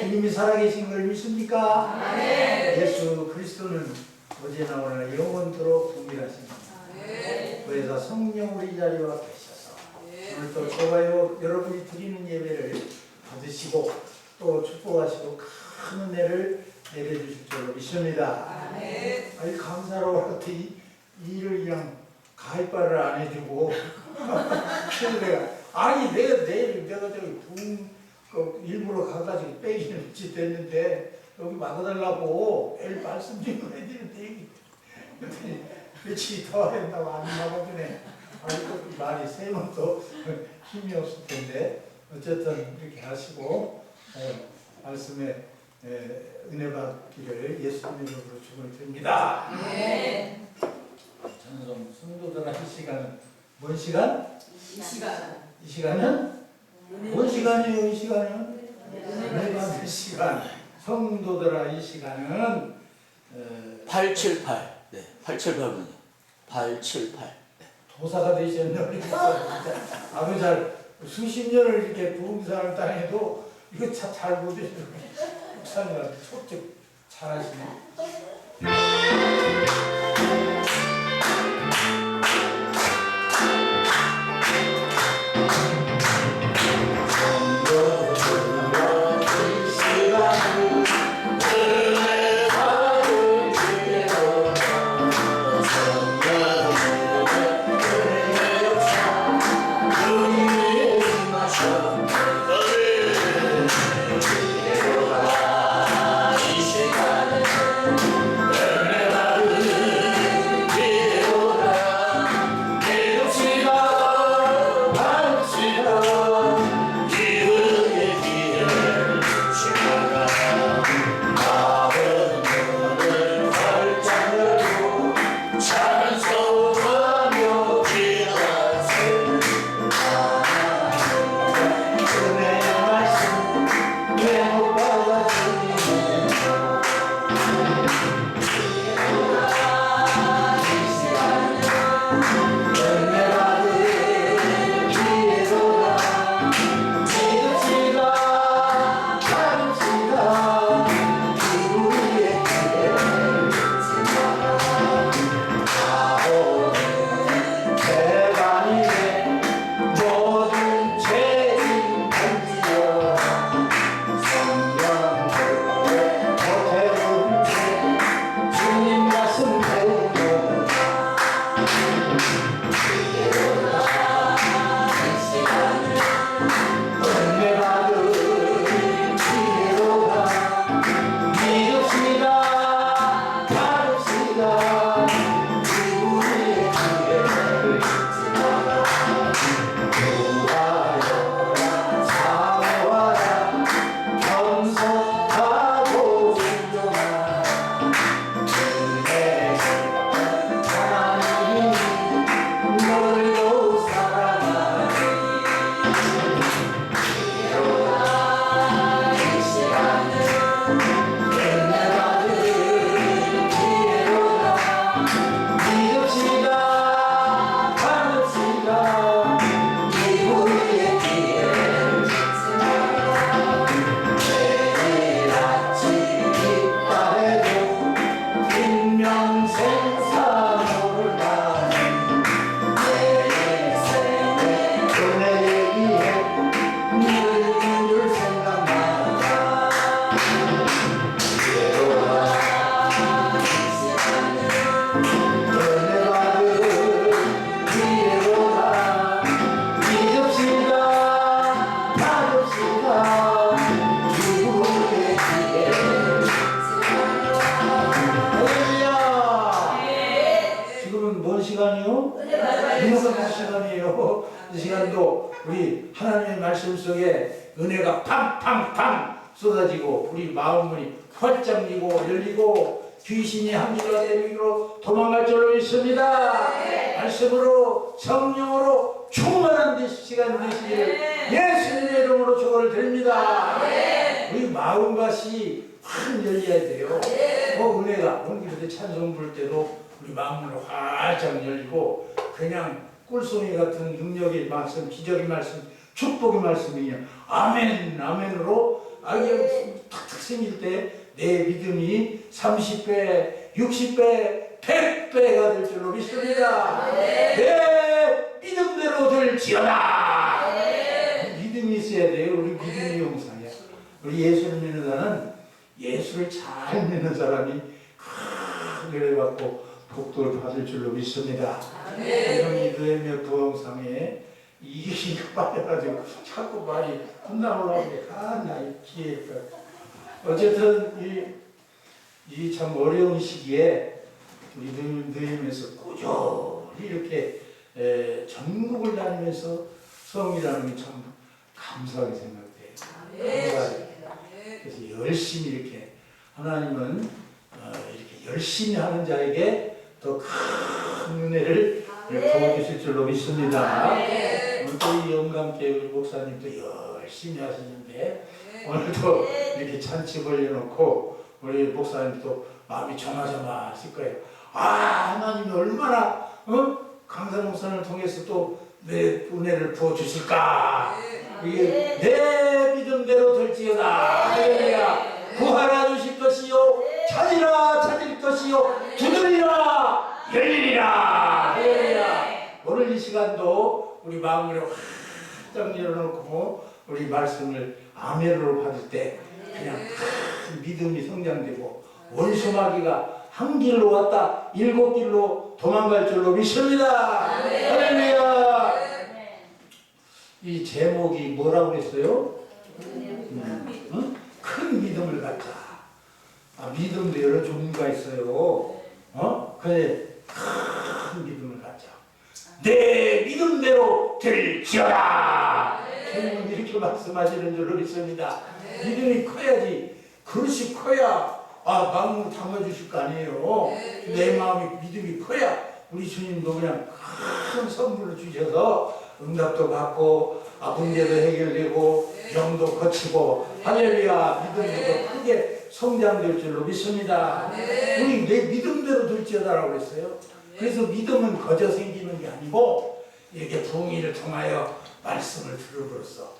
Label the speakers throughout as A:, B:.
A: 주님이 살아계신 걸 믿습니까?
B: 아멘.
A: 예수 그리스도는 어제나 오늘나 영원토록 동일하십니다. 그래서 성령으로 이 자리와 계셔서 오늘 또 저와 여러분이 드리는 예배를 받으시고 또 축복하시고 큰 은혜를 내려주실 줄로 믿습니다. 아니 감사로 이 일을 그냥 가입발을 안 해주고 그래서 내가 아니 내일 내가 저기 일부러 가가지고 빼기는 됐는데 여기 막아달라고 내일 말씀 좀 해드리는데 그랬더니 며칠 더 한다고 안 막아주네. 아이고 말이 세면 또 힘이 없을 텐데 어쨌든 이렇게 하시고 말씀에 은혜 받기를 예수님 이름으로 축원드립니다.
B: 네.
A: 찬송 성도들아 이 시간은 뭔 시간? 이 시간은 뭔 시간이에요? 이 시간은 은혜 받는 시간. 성도들아 이 시간은
C: 878. 네, 878분이요. 878. 네.
A: 도사가 되셨네. 아주 잘 수십 년을 이렇게 부흥사를 당해도 이거 잘 못해주고 목사님한테 촉촉 잘하시네. 이 시간도 우리 하나님의 말씀 속에 은혜가 팡팡팡 쏟아지고 우리 마음문이 활짝 열리고 귀신이 함지가 되기로 도망갈 줄로 믿습니다. 말씀으로 성령으로 충만한 시간 되시기를 예수님의 이름으로 축원을 드립니다. 우리 마음밭이 확 열려야 돼요. 은혜가 오늘 찬송 부를 때도 우리 마음으로 활짝 열리고 그냥 꿀송이 같은 능력의 말씀, 기적의 말씀, 축복의 말씀이냐 아멘 아멘으로 아예 탁 생길 때 내 믿음이 30배, 60배, 100배가 될 줄로 믿습니다. 내 믿음대로 될지어다. 믿음이 있어야 돼요. 우리 믿음이 영상이야. 우리 예수를 믿는 사람은 예수를 잘 믿는 사람이 큰 은혜를 받고 복도를 받을 줄로 믿습니다. 형이 너의 부흥상에 이게 빠져가지고 자꾸 말이 분당 올라오는데 나이 기회가 어쨌든 이 참 어려운 시기에 우리 너희면서 꾸준히 이렇게 전국을 다니면서 성이라는 게 참 감사하게 생각돼요. 그래서 열심히 이렇게 하나님은 이렇게 열심히 하는 자에게 더 큰 은혜를 부어주실 줄로 믿습니다. 오늘 또 이 영광교회 목사님도 열심히 하시는데 오늘도 이렇게 잔치 벌려놓고 우리 목사님도 마음이 조마조마하실 거예요. 하나님이 얼마나 강사 목사님을 통해서 또 내 은혜를 부어주실까. 이게 내 믿음대로 될지어다. 할렐루야. 구하라 주실 것이요 찾으라 찾을 것이요 두드리라 열리리라. 할렐루야. 오늘 이 시간도 우리 마음을 활짝 열어놓고 우리 말씀을 아멘으로 받을 때 그냥 큰 믿음이 성장되고 원수마귀가 한 길로 왔다 7길로 도망갈 줄로 믿습니다. 할렐루야. 이 제목이 뭐라고 그랬어요? 큰 믿음을 갖자. 믿음도 여러 종류가 있어요. 그래 큰 믿음을 갖자. 내 믿음대로 될지어다. 주님은 이렇게 말씀하시는 줄로 믿습니다. 믿음이 커야지. 그릇이 커야 마음으로 담아주실 거 아니에요. 내 마음이 믿음이 커야 우리 주님도 그냥 큰 선물을 주셔서 응답도 받고 문제도 해결되고 병도 고치고 할렐루야. 믿음도 더 크게 성장될 줄로 믿습니다. 우리 내 믿음대로 될지어다라고 했어요. 그래서 믿음은 거저 생기는 게 아니고 이렇게 부흥회를 통하여 말씀을 들음으로써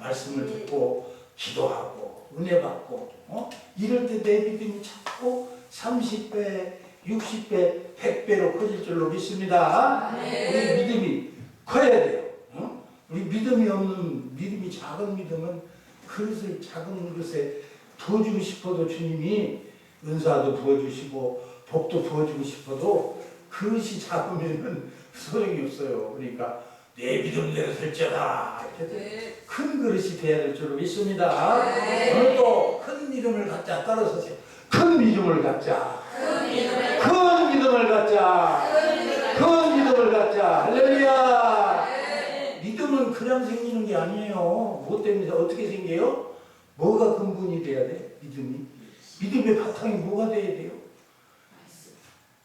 A: 말씀을 듣고 기도하고 은혜 받고 이럴 때 내 믿음이 자꾸 30배, 60배, 100배로 커질 줄로 믿습니다. 우리 믿음이 커야 돼요. 우리 믿음이 없는 믿음이 작은 믿음은 그릇을 작은 그릇에 부어주고 싶어도 주님이 은사도 부어주시고 복도 부어주고 싶어도 그릇이 작으면은 소용이 없어요. 그러니까 내 믿음대로 될지어다. 큰 그릇이 돼야 될 줄로 믿습니다. 오늘도 큰 믿음을 갖자. 따라서세요. 큰 믿음을 갖자. 큰 믿음을 갖자. 큰 믿음을 갖자. 할렐루야. 믿음은 그냥 생기는 게 아니에요. 뭐 때문에 어떻게 생겨요? 뭐가 근본이 돼야 돼? 믿음의 바탕이 뭐가 돼야 돼요?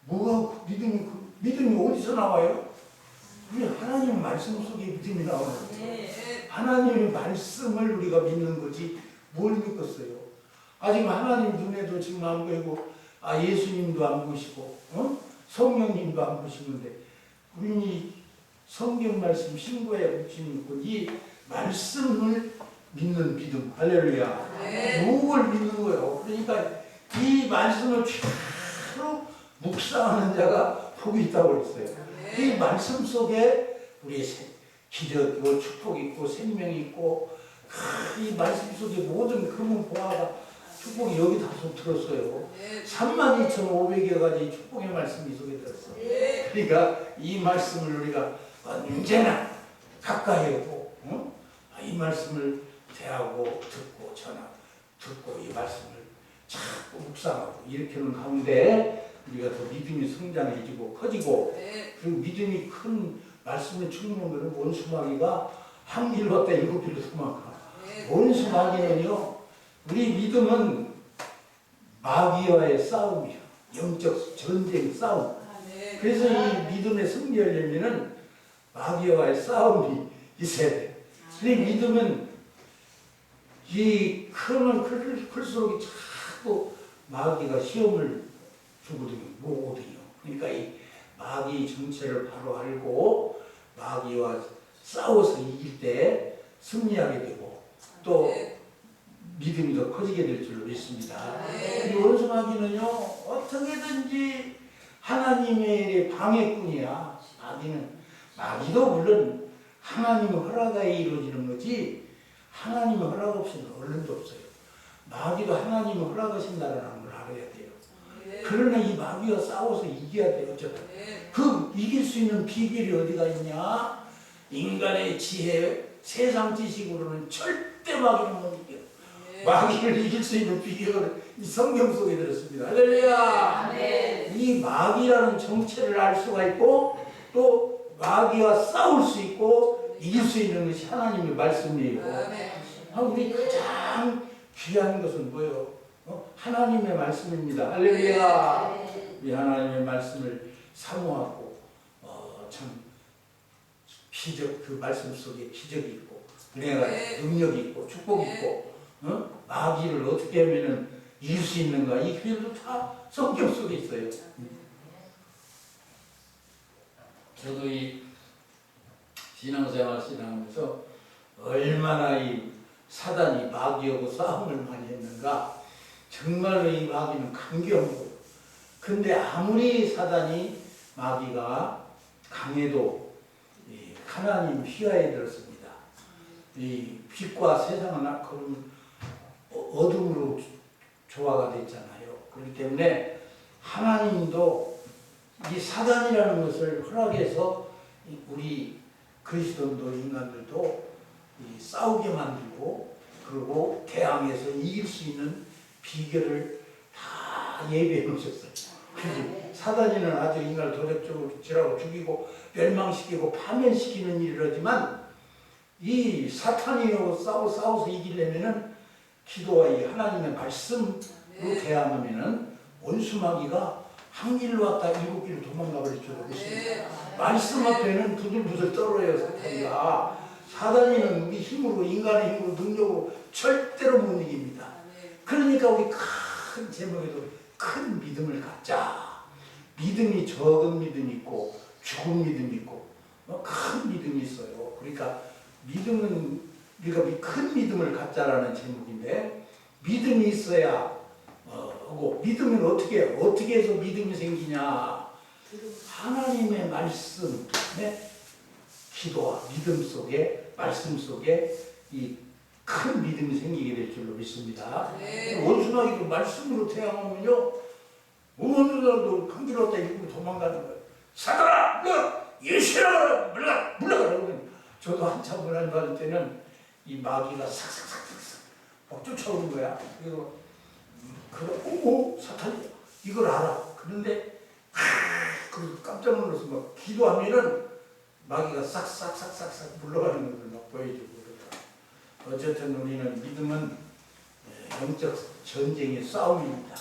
A: 뭐가 믿음이 어디서 나와요? 우리 하나님 말씀 속에 믿음이 나오는 거예요. 하나님의 말씀을 우리가 믿는 거지 뭘 믿겠어요? 아직 하나님 눈에도 지금 안 보이고 예수님도 안 보시고 성령님도 안 보시는데 우리 성경 말씀 신고에 붙이는 이 말씀을 믿는 믿음. 할렐루야. 누굴 믿는 거예요? 그러니까 이 말씀을 최로 묵상하는 자가 복이 있다고 그랬어요. 이 말씀 속에 우리의 기적 있고 축복이 있고 생명이 있고 이 말씀 속에 모든 금은 보화가 축복이 여기 다 들었어요. 32,500여 가지 축복의 말씀이 속에 들었어. 그러니까 이 말씀을 우리가 언제나 가까이 하고 이 말씀을 대하고 듣고 듣고 이 말씀을 자꾸 묵상하고 이렇게 하는 가운데 우리가 더 믿음이 성장해지고 커지고 그리고 믿음이 큰 말씀에 죽는 것은 원수마귀가 한 길로 왔다 7길로 도망가. 원수마귀는요 우리 믿음은 마귀와의 싸움이야. 영적 전쟁 싸움. 그래서 이 믿음의 승리하려면은 마귀와의 싸움이 있어야 돼. 이 믿음은 이 크면 클수록 자꾸 마귀가 시험을 주거든요. 모거든요. 그러니까 이 마귀 정체를 바로 알고 마귀와 싸워서 이길 때 승리하게 되고 또 믿음이 더 커지게 될 줄로 믿습니다. 이 원수마귀는요 어떻게든지 하나님의 방해꾼이야. 마귀도 물론 하나님의 허락하에 이루어지는 거지 하나님의 허락 없이는 얼른도 없어요. 마귀도 하나님의 허락하신다는 걸 알아야 돼요. 그러나 이 마귀와 싸워서 이겨야 돼요. 어쩌다. 그 이길 수 있는 비결이 어디가 있냐? 인간의 지혜, 세상 지식으로는 절대 마귀는 못 이겨. 마귀를 이길 수 있는 비결을 이 성경 속에 들었습니다. 할렐루야! 이 마귀라는 정체를 알 수가 있고 또 마귀와 싸울 수 있고 이길 수 있는 것이 하나님의 말씀이에요. 우리 가장 귀한 것은 뭐예요? 하나님의 말씀입니다. 할렐루야! 이 하나님의 말씀을 사모하고 참 기적, 그 말씀 속에 기적이 있고 은혜가 능력이 있고 축복이 있고 마귀를 어떻게 하면 이길 수 있는가 이 길도 다 성경 속에 있어요. 저도 이 신앙생활 지나면서 얼마나 이 사단이 마귀하고 싸움을 많이 했는가. 정말로 이 마귀는 강경하고 근데 아무리 사단이 마귀가 강해도 이 하나님 휘하에 들었습니다. 이 빛과 세상은 그럼 어둠으로 조화가 됐잖아요. 그렇기 때문에 하나님도 이 사단이라는 것을 허락해서 우리 그리스도인도 인간들도 싸우게 만들고 그리고 대항해서 이길 수 있는 비결을 다 예배해 놓으셨어요. 사단이는 아주 인간을 도덕적으로 질하고 죽이고 멸망시키고 파멸시키는 일이라지만 이 사탄이로 싸워서 이기려면은 기도와 이 하나님의 말씀으로 대항하면은 원수마귀가 한 길로 왔다 일곱 길로 도망가 버릴 줄로 믿습니다. 말씀 앞에는 부들부들 떨어요. 사단이는 우리 힘으로 인간의 힘으로 능력으로 절대로 못 이깁니다. 그러니까 우리 큰 제목에도 큰 믿음을 갖자. 믿음이 적은 믿음이 있고 죽은 믿음이 있고 큰 믿음이 있어요. 그러니까 믿음은 우리가 큰 믿음을 갖자라는 제목인데 믿음이 있어야 믿으면 어떻게 해서 믿음이 생기냐? 하나님의 말씀에 기도와 믿음 속에 말씀 속에 이 큰 믿음이 생기게 될 줄로 믿습니다. 원수마귀도 말씀으로 태양하면요 어느 날도 강기로웠다 이러고 도망가는 거예요. 사단아! 너 예수라! 물러가라고. 저도 한참 고난 받을 때는 이 마귀가 삭삭삭삭 막 쫓아오는 거야. 그리고 사탄이 이걸 알아. 그런데 그 깜짝 놀라서 막 기도하면은 마귀가 싹싹싹싹 물러가는 것을 막 보여주고 그러더라. 어쨌든 우리는 믿음은 영적 전쟁의 싸움입니다.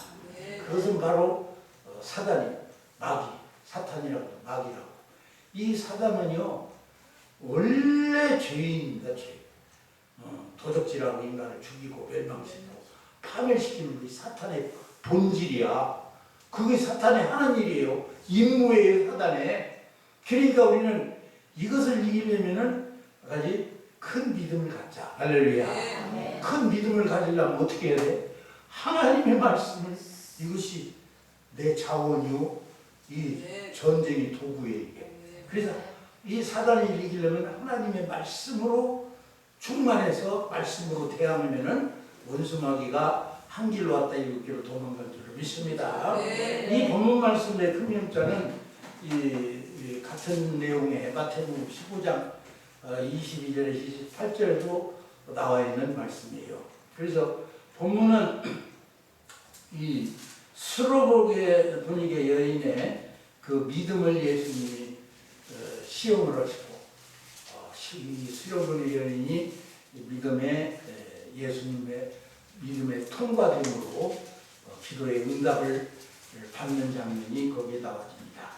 A: 그것은 바로 사탄이라고 마귀라고. 이 사단은요 원래 죄인입니다. 죄. 도적질하고 인간을 죽이고 멸망시키고 파멸시키는 우리 사탄의 본질이야. 그게 사탄이 하는 일이에요. 임무예요, 사단에. 그러니까 우리는 이것을 이기려면은 큰 믿음을 갖자. 할렐루야. 큰 믿음을 가지려면 어떻게 해야 돼? 하나님의 말씀을 이것이 내 자원이요. 이 전쟁의 도구예요, 이게. 그래서 이 사단을 이기려면 하나님의 말씀으로 충만해서 말씀으로 대항하면은 원수마귀가 한 길로 왔다 일곱 길로 도망갈 줄을 믿습니다. 이 본문 말씀의 흠명자는 이 같은 내용의 마태복음 15장 22절에서 28절에도 나와 있는 말씀이에요. 그래서 본문은 이 스로보니게 여인의 그 믿음을 예수님이 시험을 하시고 이 스로보니게 여인이 예수님의 믿음의 통과됨으로 기도의 응답을 받는 장면이 거기에 나와집니다.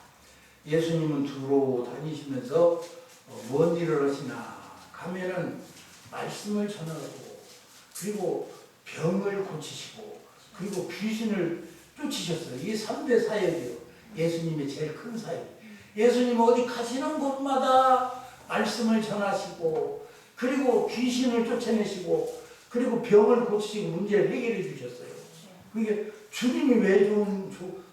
A: 예수님은 두루 다니시면서 뭔 일을 하시나 가면은 말씀을 전하고 그리고 병을 고치시고 그리고 귀신을 쫓으셨어요. 이게 3대 사역이에요. 예수님의 제일 큰 사역. 예수님 어디 가시는 곳마다 말씀을 전하시고 그리고 귀신을 쫓아내시고 그리고 병을 고치시고 문제를 해결해 주셨어요. 그게 주님이 왜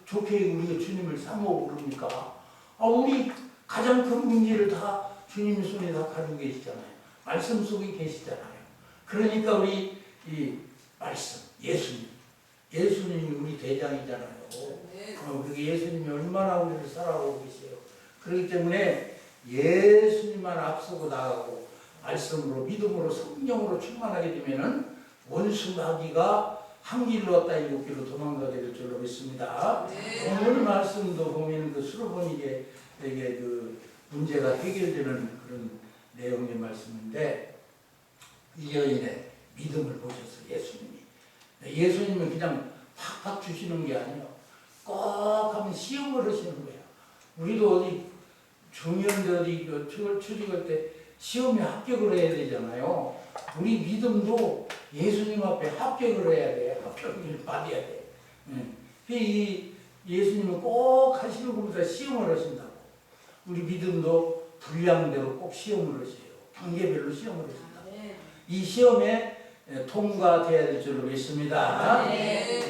A: 좋게 우리가 주님을 사모 부릅니까? 우리 가장 큰 문제를 다 주님 손에 다 가지고 계시잖아요. 말씀 속에 계시잖아요. 그러니까 우리 이 말씀, 예수님이 우리 대장이잖아요. 그게 예수님이 얼마나 우리를 사랑하고 계세요. 그렇기 때문에 예수님만 앞서고 나가고 말씀으로 믿음으로 성령으로 충만하게 되면은 원수 마귀가 한 길로 왔다 일곱 길로 도망가게 될 줄로 믿습니다. 오늘 말씀도 보면 그 수로보니게 되게 그 문제가 해결되는 그런 내용의 말씀인데 이 여인의 믿음을 보셔서 예수님은 그냥 팍팍 주시는 게 아니에요. 꼭 하면 시험을 하시는 거예요. 우리도 어디 중요한데 어디 출입할 때 시험에 합격을 해야 되잖아요. 우리 믿음도 예수님 앞에 합격을 해야 돼. 합격을 받아야 돼. 이 예수님은 꼭 하시는 것보다 시험을 하신다고. 우리 믿음도 분량대로 꼭 시험을 하세요. 단계별로 시험을 하신다. 이 시험에 통과돼야 될 줄로 믿습니다.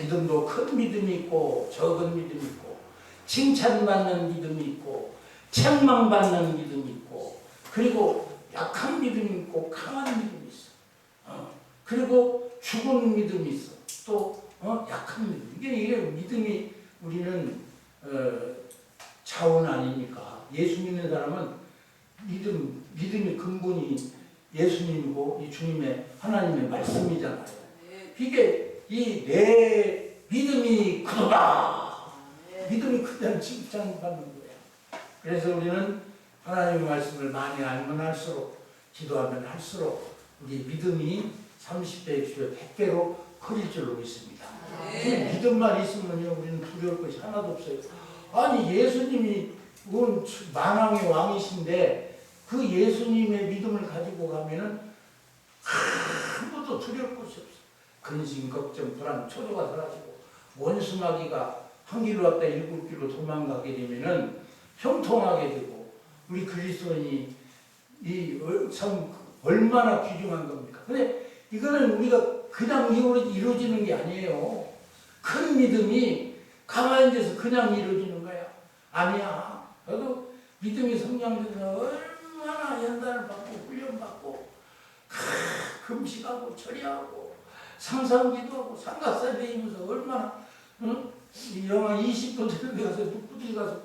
A: 믿음도 큰 믿음이 있고 적은 믿음이 있고 칭찬받는 믿음이 있고 책망받는 믿음이 있고 그리고 약한 믿음이 있고 강한 믿음이 있어. 그리고 죽은 믿음이 있어. 또 약한 믿음. 이게 믿음이 우리는 자원 아닙니까? 예수 믿는 사람은 믿음의 근본이 예수님이고 이 주님의 하나님의 말씀이잖아요. 이게 내 믿음이 크다. 믿음이 크다는 칭찬받는 거예요. 그래서 우리는 하나님의 말씀을 많이 알면 할수록 기도하면 할수록 우리 믿음이 30배, 60배, 100배로 커질 줄로 믿습니다. 믿음만 있으면요 우리는 두려울 것이 하나도 없어요. 아니 예수님이 만왕의 왕이신데 그 예수님의 믿음을 가지고 가면은 아무도 두려울 것이 없어. 근심, 걱정, 불안, 초조가 사라지고 원수 마귀가 한 길로 왔다 일곱 길로 도망가게 되면은 형통하게 되고 우리 그리스도인이 참 얼마나 귀중한 겁니까? 근데 이거는 우리가 그냥 이루어지는 게 아니에요. 큰 믿음이 가만히 앉아서 그냥 이루어지는 거야. 아니야. 나도 믿음이 성장돼서 얼마나 연단을 받고 훈련받고 금식하고 처리하고 상상기도하고 상가살 다니면서 얼마나 이 영하 20도 되는 데 가서 뚝뚝이 가서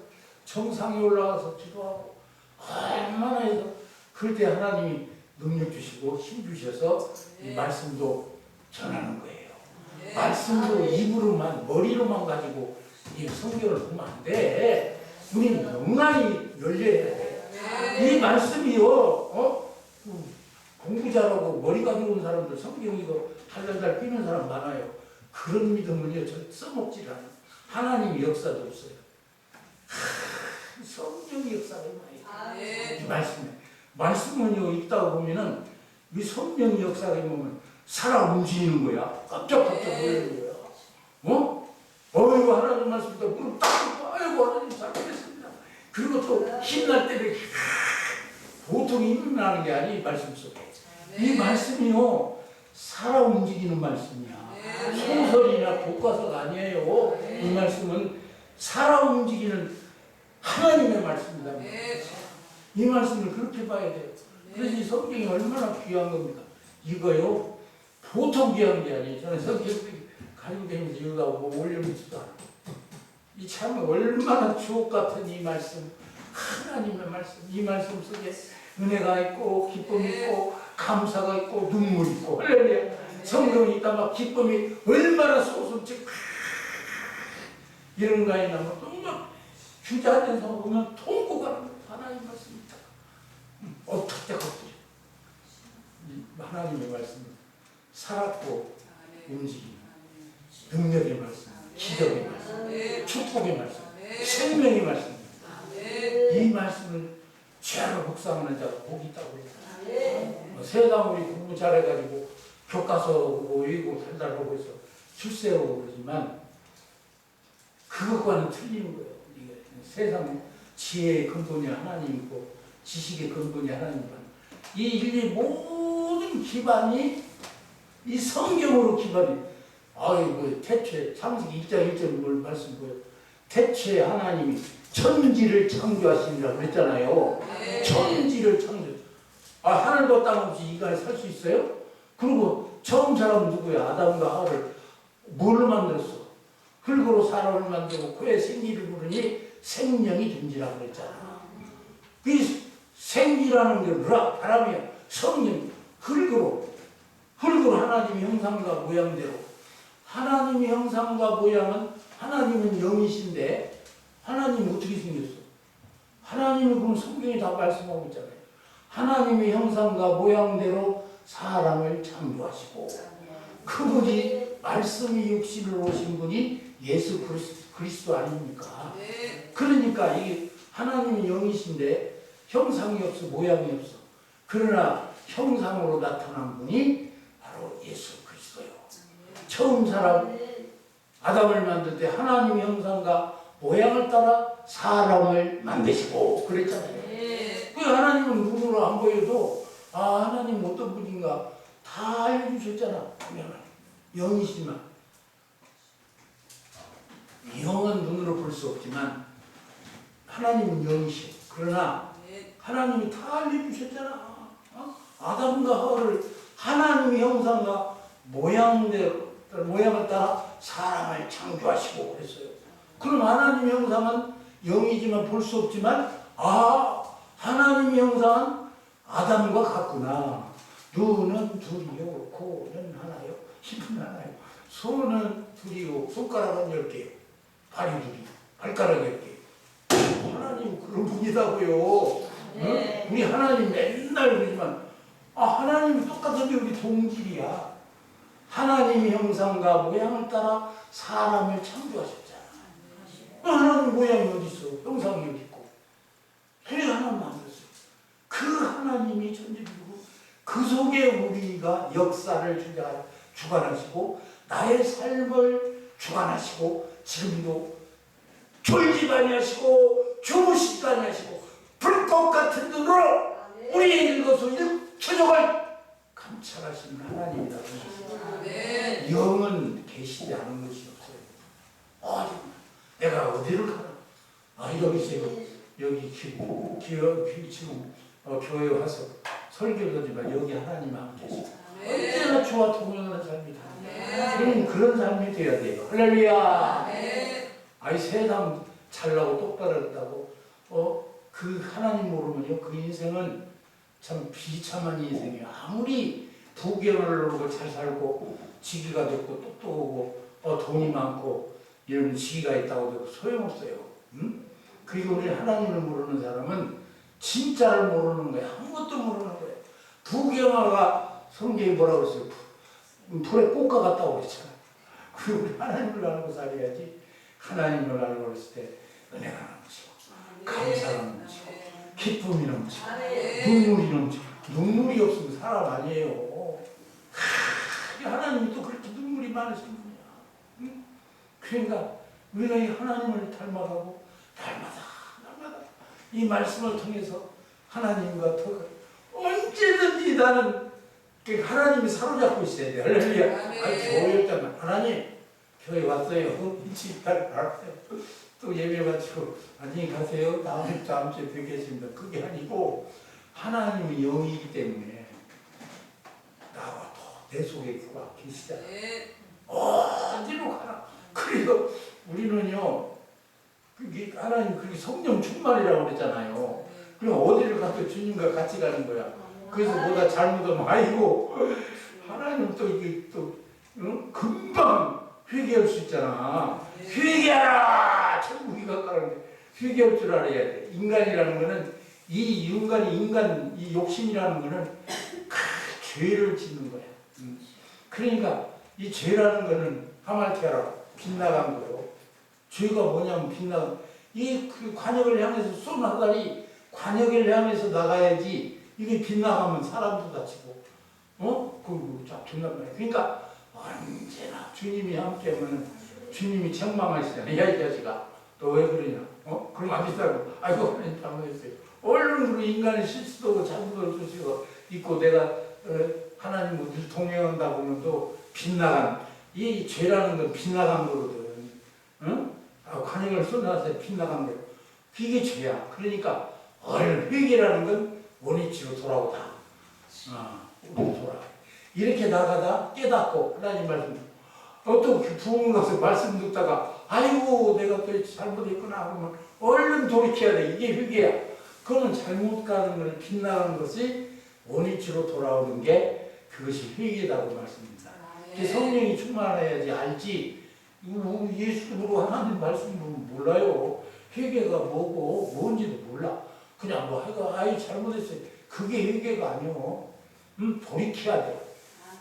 A: 정상에 올라가서 기도하고 얼마나 해서 그럴 때 하나님이 능력 주시고 힘 주셔서 이 말씀도 전하는 거예요. 말씀도 입으로만 머리로만 가지고 이 성경을 보면 안 돼. 우리는 영안이 열려야 돼. 이 말씀이요. 공부 잘하고 머리가 좋은 사람들 성경 이거 달달달 끼는 사람 많아요. 그런 믿음은요 절 써먹질 않아요. 하나님 역사도 없어요. 성경 역사가 많아요. 이 말씀은요 읽다 보면은 이 성경 역사가 보면 살아 움직이는 거야. 깜짝깜짝 놀라는 거야. 어이구 하나님 말씀 듣고 무릎 딱 꿇고 아이고 하나님 잘못했습니다. 그리고 또 힘날 때는 보통 힘이 나는 게 아니 이 말씀 속에. 이 말씀이요 살아 움직이는 말씀이야. 소설이나 교과서가 아니에요. 이 말씀은 살아 움직이는 하나님의 말씀이다. 이 말씀을 그렇게 봐야 돼요. 그래서 이 성경이 얼마나 귀한 겁니까? 이거요 보통 귀한 게 아니에요. 저는 성경 가지고 다니면서 이거가 뭐 올려놓지도 않아요. 이 참 얼마나 주옥 같은 이 말씀, 하나님의 말씀, 이 말씀 속에 은혜가 있고 기쁨이 있고 감사가 있고 눈물이 있고 할렐루야. 성경이 있다 막 기쁨이 얼마나 솟음치 이런 거에 나면 정말 주저앉아서 보면 통고가 하나님 말씀이다. 어떻게 걷죠? 하나님의 말씀은 살았고 움직이는 능력의 말씀, 기적의 말씀, 축복의 말씀, 생명의 말씀입니다. 이 말씀을 죄로 묵상하는 자가 복이 있다고 그랬어요. 세상 우리 공부 잘해가지고 교과서 보고 외우고 달달하고 해서 출세하고 그러지만 그것과는 틀리는 거예요. 이게 세상 지혜의 근본이 하나님이고 지식의 근본이 하나님이고 이 인류의 모든 기반이 이 성경으로 기반이. 아이고 태초에 창세기 2장 1절 말씀 보여. 태초에 하나님이 천지를 창조하시니라 그랬잖아요. 천지를 창조. 하늘과 땅 없이 인간이 살 수 있어요? 그리고 처음 사람은 누구야? 아담과 하와를 뭘로 만들었어? 흙으로 사람을 만들고 코에 생기를 부르니 생명이 든지라고 그랬잖아. 이 생기라는 게 바람이야. 성령, 흙으로 하나님의 형상과 모양대로. 하나님의 형상과 모양은 하나님은 영이신데 하나님은 어떻게 생겼어? 하나님은 그럼 성경이 다 말씀하고 있잖아요. 하나님의 형상과 모양대로 사람을 창조하시고 그분이 말씀이 육신으로 오신 분이 예수 그리스도 아닙니까? 그러니까 이게 하나님이 영이신데 형상이 없어 모양이 없어. 그러나 형상으로 나타난 분이 바로 예수 그리스도요. 처음 사람 아담을 만들 때 하나님의 형상과 모양을 따라 사람을 만드시고 그랬잖아요. 그 하나님은 눈으로 안 보여도 하나님 어떤 분인가 다 알려주셨잖아. 영이시지만 영은 눈으로 볼 수 없지만 하나님은 영이시오. 그러나 하나님이 다 알려주셨잖아. 아담과 하와를 하나님의 형상과 모양을 따라 사람을 창조하시고 그랬어요. 그럼 하나님의 형상은 영이지만 볼 수 없지만 하나님의 형상은 아담과 같구나. 눈은 둘이요, 코는 하나요, 입은 하나요, 손은 둘이요, 손가락은 10개요, 발이 둘이, 발가락 10개. 하나님 그런 분이다고요. 응? 우리 하나님 맨날 그러지만 하나님이 똑같은데 우리 동질이야. 하나님의 형상과 모양을 따라 사람을 창조하셨잖아. 하나님 모양이 어디 있어? 형상이 어디 있고? 그래 하나님 만들었어요. 그 하나님이 천지이고 그 속에 우리가 역사를 주관하시고 나의 삶을 주관하시고 지금도 졸지 아니하시고 주무시지 아니하시고 불꽃 같은 눈으로 우리의 일것을 일초적을 감찰하시는 하나님이다. 영은 계시지 않은 것이 없어요. 내가 어디를 가나? 여기 지금 교회 와서 설교를 하지만 여기 하나님 함께 계시고 언제나 주와 동행하는 삶이다. 그런 삶이 되어야 돼요. 할렐루야. 세상 잘나고 똑바로 했다고 그 하나님 모르면요 그 인생은 참 비참한 인생이에요. 아무리 부귀영화를 누리고 잘 살고 직위가 됐고 똑똑하고 돈이 많고 이런 직위가 있다고 해도 소용없어요. 응? 그리고 우리 하나님을 모르는 사람은 진짜를 모르는 거예요. 아무것도 모르는 거예요. 부귀영화가 성경이 뭐라고 했어요? 불에 꽃과 같다고 그랬잖아요. 그리고 우리 하나님을 알고 살아야지. 하나님을 알고 그랬을 때 은혜가 넘치고 감사가 넘치고 기쁨이 넘치고 눈물이 넘치고. 눈물이 없으면 사람 아니에요. 하나님이 또 그렇게 눈물이 많으신 분이야. 응? 그러니까 우리가 이 하나님을 닮아가고 날마다 이 말씀을 통해서 하나님과 더 언제든지 나는 하나님이 사로잡고 있어야 돼. 할렐루야. 교회 없잖아. 하나님 교회 왔어요. 또 예배 마치고 안녕히 가세요. 다음 주에 뵙겠습니다. 그게 아니고 하나님이 영이기 때문에 나와 또 내 속에 그가 계시잖아. 어디로 가나. 그래서 우리는요 그게 하나님 그게 성령 충만이라고 그랬잖아요. 그럼 어디를 가도 주님과 같이 가는 거야. 그래서 뭐가 잘못하면 아이고 하나님 또 이게 또 금방 회개할 수 있잖아. 회개하라. 천국이 가까운데 회개할 줄 알아야 돼. 인간이라는 거는 이 욕심이라는 거는 죄를 짓는 거야. 그러니까 이 죄라는 거는 하말티아라 빗나간 거요. 죄가 뭐냐면 빗나간 그 관역을 향해서 쏜 하달이 관역을 향해서 나가야지. 이게 빗나가면 사람도 다치고 그리고 잡힌단 말이야. 그러니까 언제나 주님이 함께하면 주님이 책망하시잖아. 야 이 자식아 너 왜 그러냐. 그럼 안 된다고. 아이고 하나님 잘못했어요. 얼른 그리고 인간의 실수도 잘못을 수시고 있고 내가 하나님과 늘 동행한다 보면 또 빗나간, 이 죄라는 건 빗나간 거거든. 응? 관행을 쏟아서 빗나간 거. 이게 죄야. 그러니까 얼른 회개라는 건 원위치로 돌아오다. 돌아. 이렇게 나가다 깨닫고 하나님 말씀. 또 부흥 가서 말씀 듣다가 아이고 내가 또 잘못했구나 그러면 얼른 돌이켜야 돼. 이게 회개야. 그거는 잘못 가는 걸 빗나가는 것이 원위치로 돌아오는 게 그것이 회개라고 말씀입니다. 성령이 충만해야지 알지. 예수로 하나님 말씀을 몰라요. 회개가 뭐고 뭔지도 몰라. 그냥 뭐 하여가 아이 잘못했어요. 그게 회개가 아니오. 돌이켜야 돼.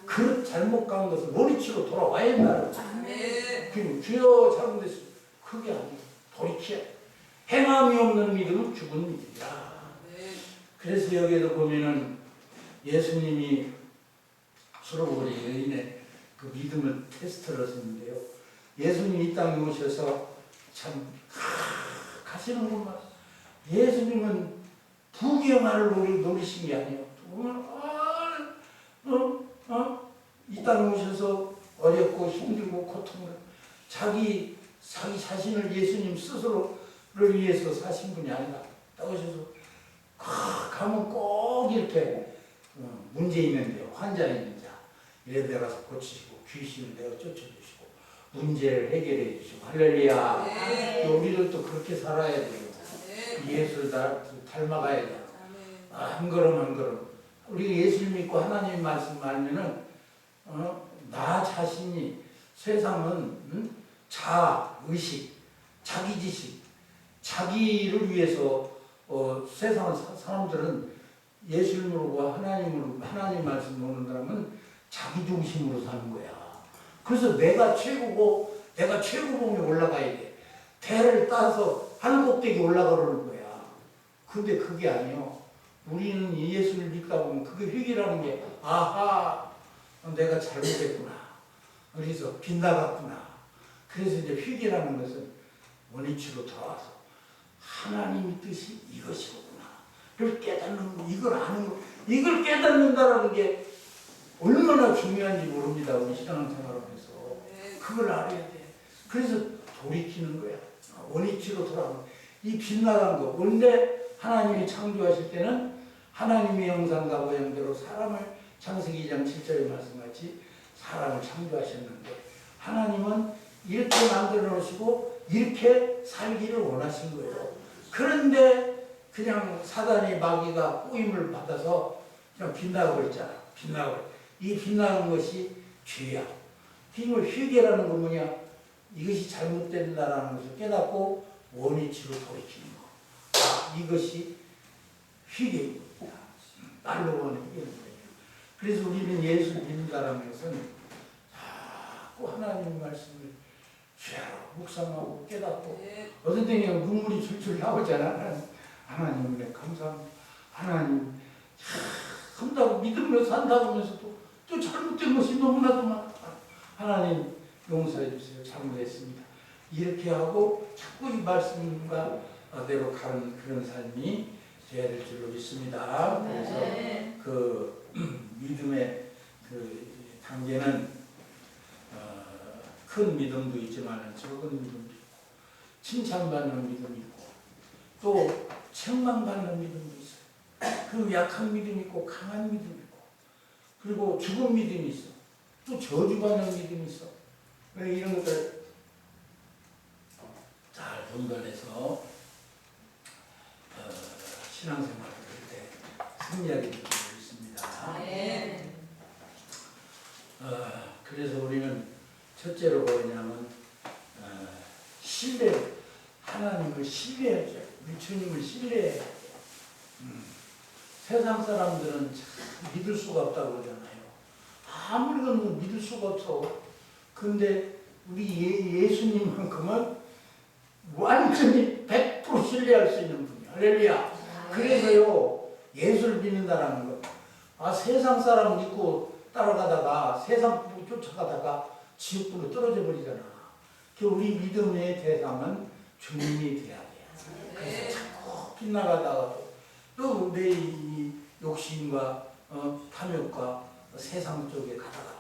A: 그 잘못 간 것을 원위치로 돌아와야 한다는 거예요. 그리고 주여 잘못했어요. 그게 아니에요. 돌이켜야 돼. 행함이 없는 믿음은 죽은 믿음이야. 그래서 여기에도 보면은 예수님이 수로보리 여인의 그 믿음을 테스트를 했는데요. 예수님이 이 땅에 오셔서 참 가시는구만. 예수님은 부귀영화를 노리신 게 아니에요. 이 땅에 오셔서 어렵고 힘들고 고통을 자기 자신을 예수님 스스로를 위해서 사신 분이 아니라 오셔서 가면 꼭 이렇게 문제 있는 데 환자 있는 자 이래 내가서 고치시고 귀신을 내가 쫓아주시고 문제를 해결해 주시고 할렐루야. 또 우리들도 그렇게 살아야 돼요. 예수를 닮아가야 돼요. 한 걸음 한 걸음. 우리가 예수를 믿고 하나님 말씀 알면은 나 자신이 세상은 자의식, 자기지식, 자기를 위해서 세상 사람들은 예수를 모르고 하나님 말씀 모르는 사람은 자기 중심으로 사는 거야. 그래서 내가 최고고 내가 최고봉에 올라가야 돼. 대를 따서 하늘 꼭대기 올라가려는 거야. 근데 그게 아니요. 우리는 예수를 믿다 보면 그게 회개라는 게 아하 내가 잘못했구나. 그래서 빗나갔구나. 그래서 이제 회개라는 것은 원위치로 돌아와서 하나님의 뜻이 이것이구나. 그걸 깨닫는 거, 이걸 아는 거, 이걸 깨닫는다라는 게 얼마나 중요한지 모릅니다. 우리 신앙생활하면서 그걸 알아야 돼. 그래서 돌이키는 거야. 원위치로 돌아가는 거야. 이 빗나간 거. 원래 하나님이 창조하실 때는 하나님의 형상과 모양대로 사람을 창세기 2장 7절의 말씀같이 사람을 창조하셨는데 하나님은 이렇게 만들어 놓으시고 이렇게 살기를 원하신 거예요. 그런데 그냥 사단의 마귀가 꼬임을 받아서 그냥 빗나가 버렸잖아. 이 빗나간 것이 죄야. 그리고 회개라는 건 뭐냐? 이것이 잘못된다라는 것을 깨닫고 원위치로 돌이키는 거. 이것이 회개입니다. 날로 원하는 회개는 거예요. 그래서 우리는 예수를 믿는다는 것은 자꾸 하나님 말씀을 죄하고 묵상하고 깨닫고 어떤 때는 눈물이 줄줄 나오잖아. 하나님 은혜 감사합니다. 하나님 한다고 믿으며 산다고 하면서도 또 잘못된 것이 너무나도 많아. 하나님 용서해 주세요. 잘못했습니다. 이렇게 하고 자꾸 이 말씀과대로 가는 그런 삶이 되어야 될 줄로 믿습니다. 그래서 그 믿음의 그 단계는 큰 믿음도 있지만 적은 믿음도 있고 칭찬받는 믿음이 있고 또 책망받는 믿음도 있어요. 그리고 약한 믿음이 있고 강한 믿음이 있고 그리고 죽은 믿음이 있어. 또 저주받는 믿음이 있어. 이런 것들 잘 분별해서 신앙생활을 할 때 승리하게 되고 있습니다. 그래서 우리는 첫째로 뭐냐면 신뢰, 하나님을 신뢰해야죠. 우리 주님을 신뢰해야 돼. 세상 사람들은 참 믿을 수가 없다고 그러잖아요. 아무리 그러면 믿을 수가 없어. 근데 우리 예수님만큼은 완전히 100% 신뢰할 수 있는 분이야. 할렐루야. 그래서요, 예수를 믿는다는 거. 세상 사람 믿고 따라가다가 세상 보고 쫓아가다가 지옥불로 떨어져 버리잖아. 우리 믿음의 대상은 주님이 돼야 돼. 그래서 자꾸 빗나가다가 또 내 욕심과 탐욕과 세상 쪽에 가다가도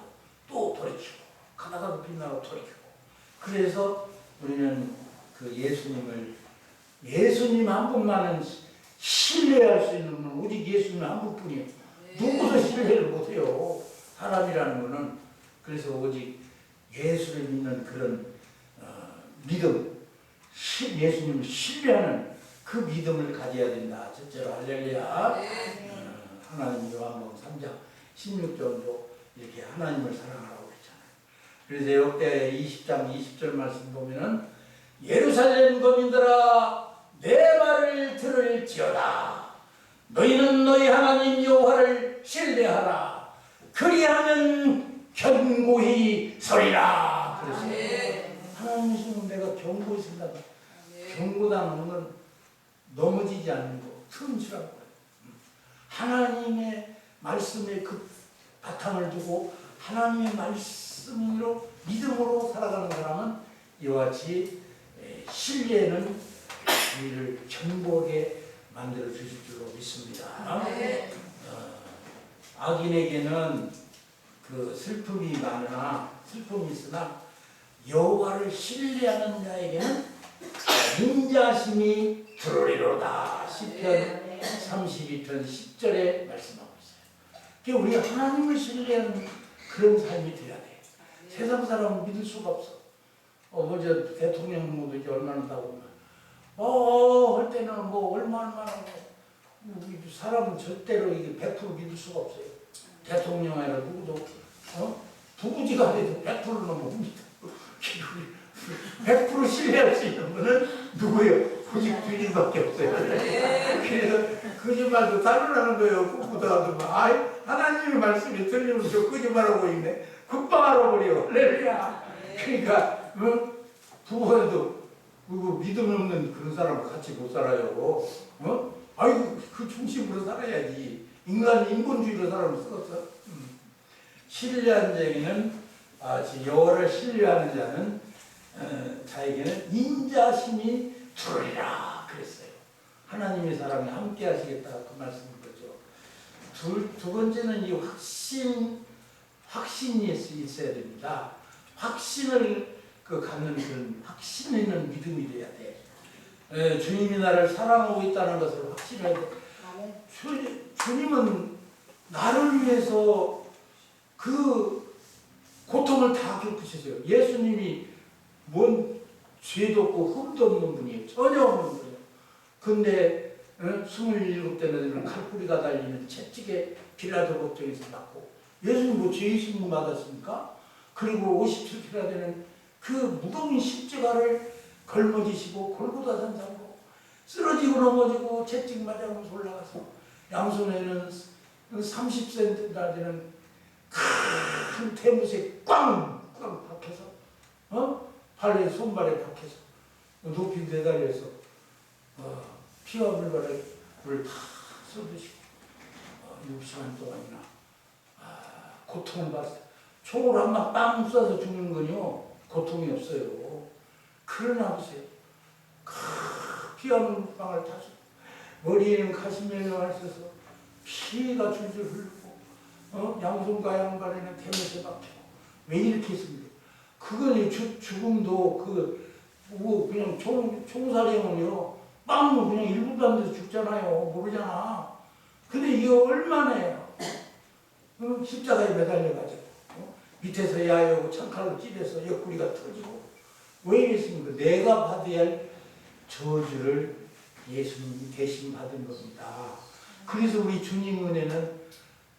A: 또 돌이키고 가다가도 빛나고 돌이키고. 그래서 우리는 그 예수님 한 분만은 신뢰할 수 있는 분은 오직 예수님 한 분뿐이에요. 누구도 신뢰를 못해요. 사람이라는 것은. 그래서 오직 예수를 믿는 그런 믿음, 예수님을 신뢰하는 그 믿음을 가져야 된다. 첫째로 할렐루야. 하나님 요한복음 3장 16절도 이렇게 하나님을 사랑하라고 그랬잖아요. 그래서 역대 20장 20절 말씀 보면은 예루살렘 거민들아 내 말을 들을지어다. 너희는 너희 하나님 여호와를 신뢰하라. 그리하면 견고히 서리라. 그랬어요. 하나님 있으면 내가 견고히 선다. 견고다는 건 넘어지지 않는 거, 틈치라고 해요. 하나님의 말씀에 그 바탕을 두고 하나님의 말씀으로 믿음으로 살아가는 사람은 이와 같이 신뢰는 우리를 견고하게 만들어 주실 줄로 믿습니다. 악인에게는 그 슬픔이 있으나 여호와를 신뢰하는 자에게는 인자심이 들으리로다. 시편 32편 10절에 말씀하고 있어요. 그러니까 우리 하나님을 신뢰하는 그런 삶이 돼야 돼. 세상 사람은 믿을 수가 없어. 먼저 대통령 모두 이제 얼마나 나오면 할 때는 뭐 얼마나 사람은 절대로 이게 100% 믿을 수가 없어요. 대통령 아니라 누구도 부부지가 해도 100%는 못 믿어. 100% 신뢰할 수 있는 분은 누구예요? 오직 주님밖에 없어요. 그래서 거짓말도 따르라는 거예요. 부부도 하더만 하나님의 말씀이 들리면 저 거짓말하고 있네. 금방 알아버려. 할렐루야. 그러니까 부부에도 믿음 없는 그런 사람과 같이 못 살아요. 아이고 그 중심으로 살아야지. 인본주의로 사람을 썩었어. 신뢰한 자에게는 여호와를 신뢰하는 자는 자에게는 인자심이 들으리라 그랬어요. 하나님의 사랑이 함께 하시겠다 그 말씀인 거죠. 두 번째는 이 확신이 있어야 됩니다. 확신을 갖는 그런 확신 있는 믿음이 돼야 돼. 주님이 나를 사랑하고 있다는 것을 확신해야 돼. 주님은 나를 위해서 그 고통을 다 겪으셨어요. 예수님이 뭔 죄도 없고 흠도 없는 분이에요. 전혀 없는 분이에요. 근데 27대 되는 칼뿌리가 달리는 채찍에 빌라도 법정에서 맞고 예수님 뭐 죄의식 맞았습니까? 그리고 57kg가 되는 그 무거운 십자가를 걸머지시고 골고다산 잡고 쓰러지고 넘어지고 채찍 맞아가면서 올라가서 양손에는 30cm나 되는 큰 태무새 꽝 박혀서 발에 손발에 박혀서 높이 매달려서 피와 물을 다 쏟으시고 6시간 동안이나 고통을 받았어요. 총으로 한 방 빵 쏴서 죽는 건요 고통이 없어요. 그러나 보세요. 피와 물방울 타서 머리에는 가시멜로가 있어서 피가 줄줄 흐르고 양손과 양발에는 태무새 박히고 왜 이렇게 했습니까? 그건 죽음도 그냥 총살이면요 빵 그냥 1분도 안 돼서 죽잖아요. 모르잖아. 근데 이게 얼마나요? 십자가에 매달려가지고 밑에서 야유하고 창칼로 찌려서 옆구리가 터지고 왜 이랬습니까? 내가 받아야 할 저주를 예수님이 대신 받은 겁니다. 그래서 우리 주님 은혜는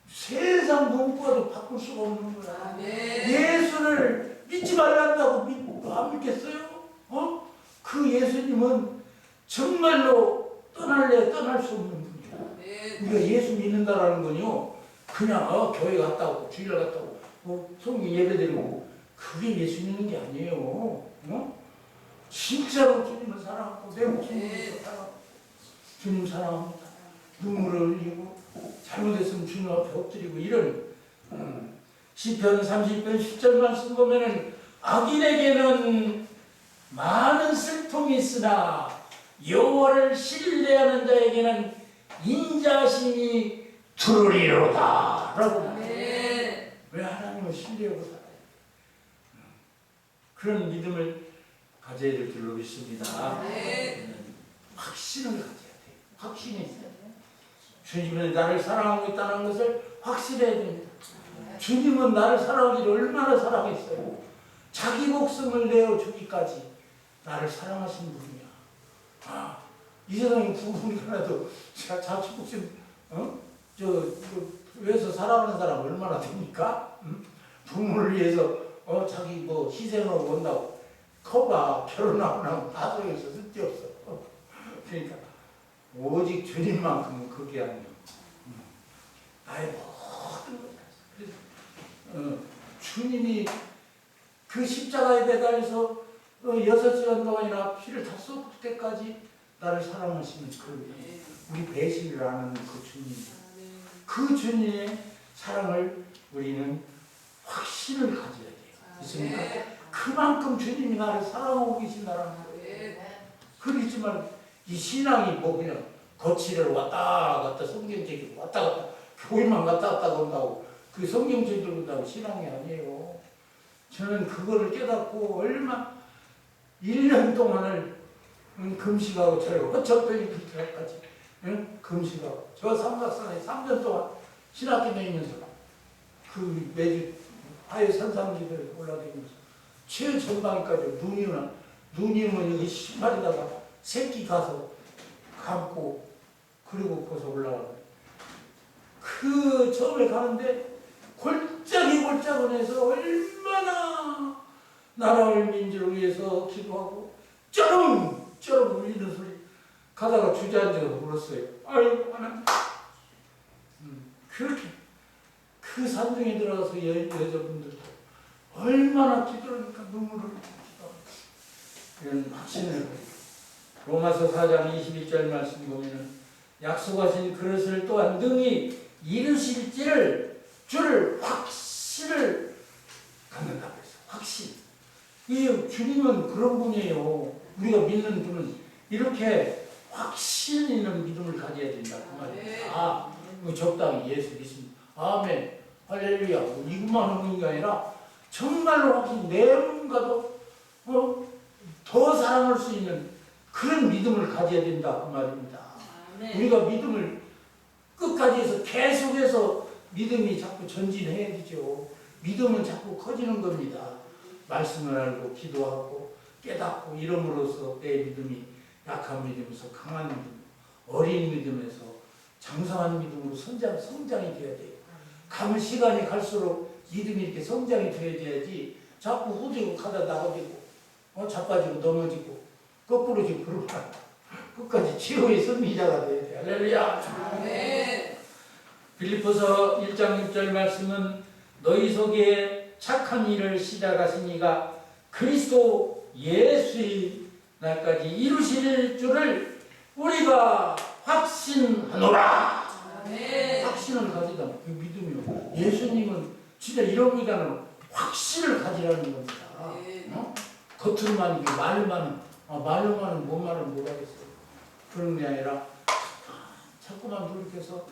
A: 세상 누구와도 바꿀 수가 없는 거야. 예수를 믿지 말란다고 안 믿겠어요? 그 예수님은 정말로 떠날 수 없는 분이야. 우리가 예수 믿는다라는 건요 그냥 교회 갔다 오고 주일 갔다 오고 성경 예배 드리고 그게 예수 믿는 게 아니에요. 진짜로 주님을 사랑하고 내 목숨을 사랑하고 주님 사랑합니다. 눈물을 흘리고 잘못했으면 주님 앞에 엎드리고 이런 시편 30편 10절 말씀 보면은 악인에게는 많은 슬픔이 있으나 여호와를 신뢰하는 자에게는 인자심이 들으리로다 라고 왜 하나님을 신뢰하고 살아야 돼? 그런 믿음을 가져야 될 줄로 믿습니다. 확신을 가져야 돼. 확신이 있어야 돼. 주님은 나를 사랑하고 있다는 것을 확신해야 됩니다. 주님은 나를 사랑하기를 얼마나 사랑했어요. 자기 목숨을 내어 주기까지 나를 사랑하신 분이야. 이 세상에 부부니 하나도 자기 목숨 위해서 살아가는 사람 얼마나 됩니까? 부모를 위해서 자기 뭐 희생하고 온다고 커봐 결혼하고 나면 다 소용없어 쓸데없어. 그러니까 오직 주님만큼은 그게 아니야. 나의 모든 것 주님이 그 십자가에 매달려서 6시간 동안이나 피를 다 쏟을 때까지 나를 사랑하시는 우리 배신을 아는 그 주님, 그 주님의 사랑을 우리는 확신을 가져야 돼요. 있습니까? 그만큼 주님이 나를 사랑하고 계신다라는 거예요. 그렇지만 이 신앙이 뭐 그냥 거치를 왔다 갔다 성경책이 왔다 갔다 교회만 왔다 갔다 온다고 그 성경책 들고 온다고 신앙이 아니에요. 저는 그거를 깨닫고 얼마 1년 동안을 금식하고 저를 허척거리 그때까지 금식하고 저 삼각산에 3년 동안 신학교 다니면서 그 매주 하여 산상지대를 올라다니면서 최전방까지 눈이 오면 여기 신발에다가 새끼 가서 감고 그리고 거기서 올라가고 그 처음에 가는데 골짜기에서 얼마나 나라를 민주를 위해서 기도하고 쩌렁 울리는 소리 가다가 주저앉아서 울었어요. 아이고 하나님. 그렇게 그 산중에 들어가서 여자분들도 얼마나 기도하니까 눈물을 기도합니다. 이런 확신을 가지고 로마서 4장 21절 말씀 보면은 약속하신 그릇을 또한 능히 이루실지를 주를 확신을 갖는다고 했어. 확신. 이 주님은 그런 분이에요. 우리가 믿는 분은 이렇게 확신 있는 믿음을 가져야 된다 그 말입니다. 적당히 예수 믿습니다. 아멘. 할렐루야. 이것만 하는 게 아니라 정말로 확신 내 몸과도 더 사랑할 수 있는 그런 믿음을 가져야 된다 그 말입니다. 우리가 믿음을 끝까지 해서 계속해서 믿음이 자꾸 전진해야 되죠. 믿음은 자꾸 커지는 겁니다. 말씀을 알고 기도하고 깨닫고 이름으로써 내 믿음이 약한 믿음에서 강한 믿음, 어린 믿음에서 장성한 믿음으로 성장이 되어야 돼요. 가면 시간이 갈수록 믿음이 이렇게 성장이 되어야지 자꾸 후지고 가다 나가지고 자빠지고 넘어지고 거꾸로 지고 그러면 끝까지 최후의 승리자가 돼야 돼. 할렐루야. 네. 빌립보서 1장 6절 말씀은 너희 속에 착한 일을 시작하시니가 그리스도 예수의 날까지 이루실 줄을 우리가 확신하노라. 네. 확신을 가지다. 그 믿음이요. 예수님은 진짜 이런 보다는 확신을 가지라는 겁니다. 네. 겉으로만 이게 말로만은 뭔 말을 못하겠어요. 그런 게 아니라 자꾸만 돌이켜서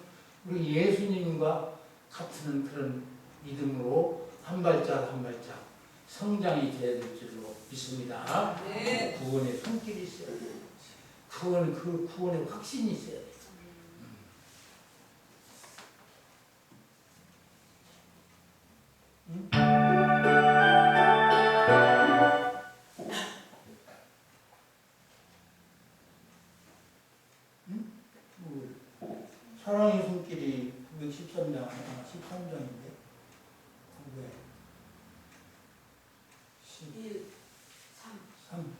A: 우리 예수님과 같은 그런 믿음으로 한 발짝 한 발짝 성장이 되어야 될 줄로 믿습니다. 네. 구원의 손길이 있어야 돼요. 그 구원의 확신이 있어야 돼요. 사랑의 손길이 913장, 13장인데 911, 3.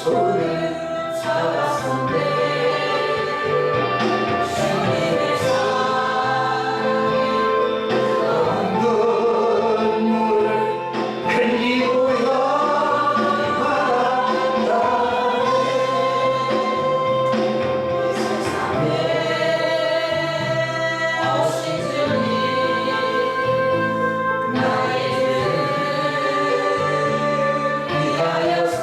A: 손을 잡았었네. 주님의 사랑이 그 눈물을 흘리고야 말았다네. 이 세상에 오신 주님 나의 죄를 위하여서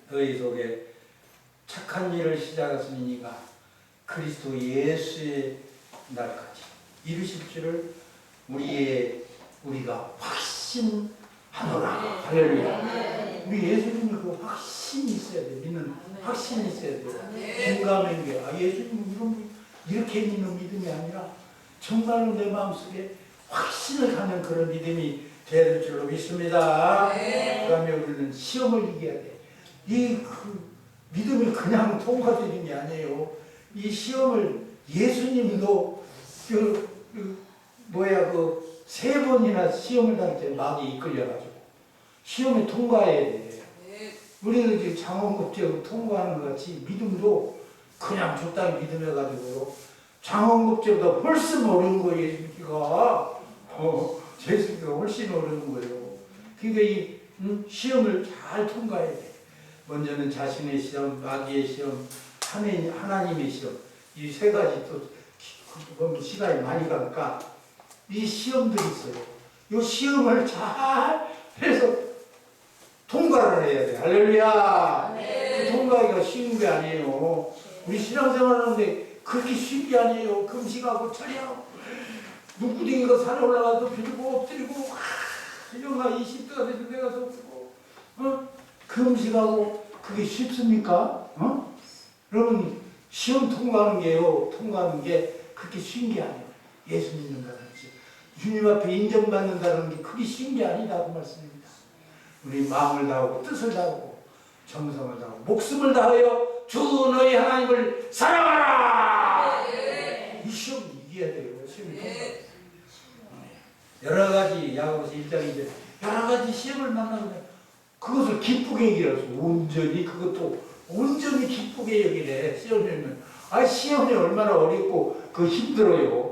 A: 너희 속에 착한 일을 시작하시니가 그리스도 예수의 날까지 이루실 줄을 우리가 확신하노라. 할렐루야. 우리 예수님이 그 확신이 있어야 돼. 믿는 확신이 있어야 돼. 공감한 게 예수님 이렇게 믿는 믿음이 아니라 정말로 내 마음속에 확신을 갖는 그런 믿음이 되어야 될 줄로 믿습니다. 그 다음에 우리는 시험을 이겨야 돼. 믿음이 그냥 통과되는 게 아니에요. 이 시험을 예수님도 세 번이나 시험을 당할 때 마귀 이끌려가지고 시험에 통과해야 돼. 우리는 이제 장원급제로 통과하는 것 같이 믿음도 그냥 적당히 믿음해가지고 장원급제보다 훨씬 어려운 거예요. 예수님가 훨씬 어려운 거예요. 그러니까 이 시험을 잘 통과해야 돼. 먼저는 자신의 시험, 마귀의 시험, 하나님의 시험, 이 세 가지 또 시간이 많이 가니까 이 시험들이 있어요. 이 시험을 잘 해서 통과를 해야 돼. 할렐루야. 그 통과하기가 쉬운 게 아니에요. 우리 신앙생활 하는데 그렇게 쉬운 게 아니에요. 금식하고 철야하고 눈구덩이가 산에 올라가도 빌고 엎드리고 영하 20도가 돼도 내가 덮고 금식하고 그게 쉽습니까? 여러분 시험 통과하는 게 그렇게 쉬운 게 아니에요. 예수 믿는다는 거죠. 주님 앞에 인정받는다는 게 그게 쉬운 게 아니다 그 말씀입니다. 우리 마음을 다하고 뜻을 다하고 정성을 다하고 목숨을 다하여 주 너희 하나님을 사랑하라. 이 시험 이겨야 돼요. 시험이 통과. 여러 가지 야고보서 1장인데 여러 가지 시험을 만나면 그것을 기쁘게 여기라서 그것도 온전히 기쁘게 여기래. 시험이면 시험이 얼마나 어렵고 힘들어요.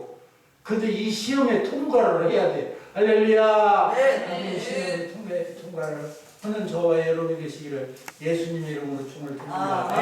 A: 근데 이 시험에 통과를 해야 돼. 할렐루야. 이 시험에 통과를 하는 저와 여러분이 되시기를 예수님의 이름으로 축원을 드립니다.